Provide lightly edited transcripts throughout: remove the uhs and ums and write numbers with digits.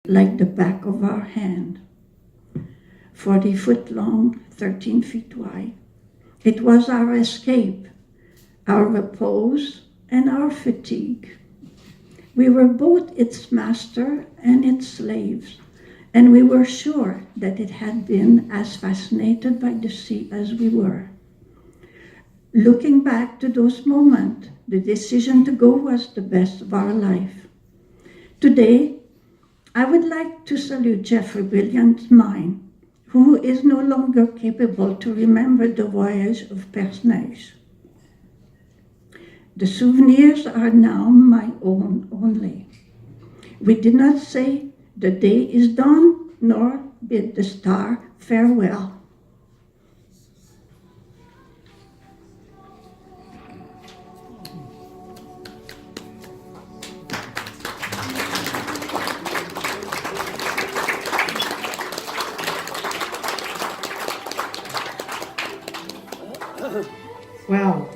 like the back of our hand. 40 foot long, 13 feet wide. It was our escape, our repose, and our fatigue. We were both its master and its slaves, and we were sure that it had been as fascinated by the sea as we were. Looking back to those moments, the decision to go was the best of our life. Today, I would like to salute Jeffrey Brilliant's mind, who is no longer capable to remember the voyage of Perce Neige. The souvenirs are now my own only. We did not say the day is done, nor bid the star farewell. Wow.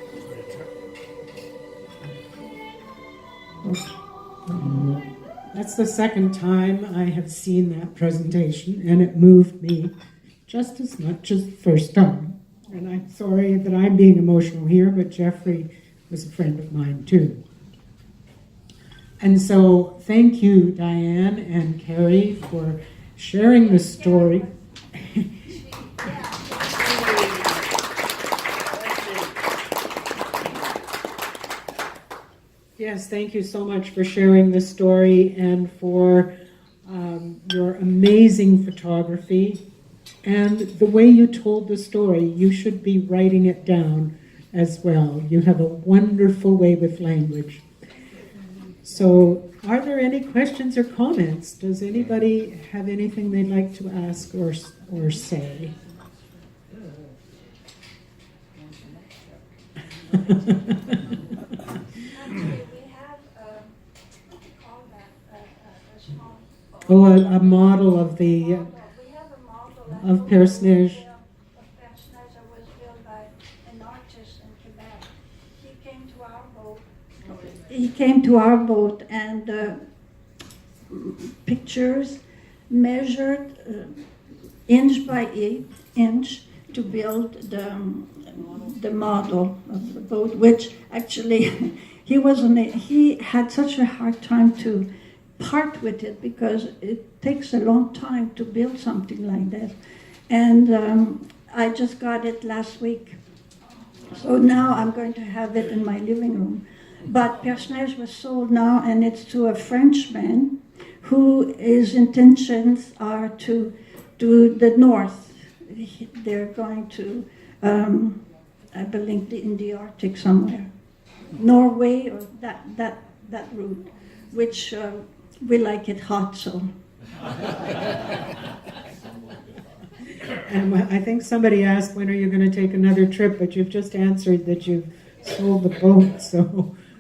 That's the second time I have seen that presentation, and it moved me just as much as the first time. And I'm sorry that I'm being emotional here, but Jeffrey was a friend of mine too. And so thank you, Diane and Carrie, for sharing the story. Yes, thank you so much for sharing this story and for your amazing photography and the way you told the story. You should be writing it down as well. You have a wonderful way with language. So, are there any questions or comments? Does anybody have anything they'd like to ask or say? Oh, a model of the of Perce Neige. Perce Neige was built by an artist in Quebec. He came to our boat and pictures measured inch by inch to build the model of the boat, which actually he had such a hard time to part with it because it takes a long time to build something like that. And I just got it last week. So now I'm going to have it in my living room. But Perce Neige was sold now, and it's to a Frenchman whose intentions are to do the north. They're going to, I believe, in the Arctic somewhere. Norway or that route, which we like it hot, so. And I think somebody asked, when are you going to take another trip? But you've just answered that you've sold the boat, so.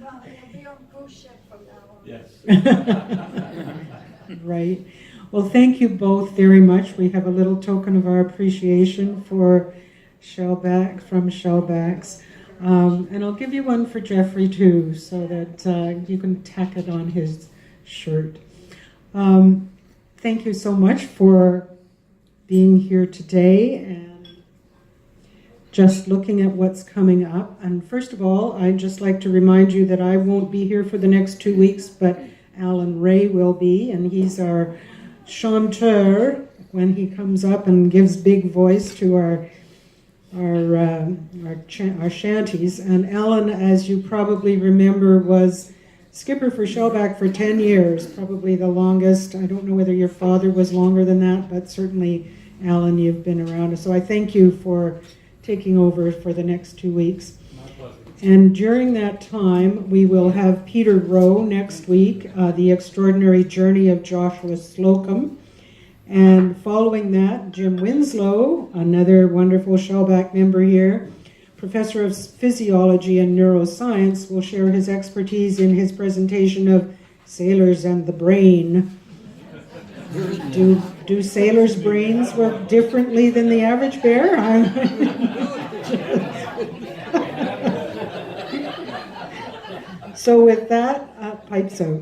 Well, it'll be on cruise ship from now on. Yes. Right. Well, thank you both very much. We have a little token of our appreciation for Shellback from Shellbacks. And I'll give you one for Jeffrey too, so that you can tack it on his shirt. Thank you so much for being here today and just looking at what's coming up. And first of all, I'd just like to remind you that I won't be here for the next 2 weeks, but Alan Ray will be, and he's our chanteur when he comes up and gives big voice to our shanties. And Alan, as you probably remember, was skipper for Shellback for 10 years, probably the longest. I don't know whether your father was longer than that, but certainly, Alan, you've been around. So I thank you for taking over for the next 2 weeks. My pleasure. And during that time, we will have Peter Rowe next week, The Extraordinary Journey of Joshua Slocum. And following that, Jim Winslow, another wonderful Shellback member here, professor of physiology and neuroscience, will share his expertise in his presentation of Sailors and the Brain. Do sailors' brains work differently than the average bear? So with that, pipes out.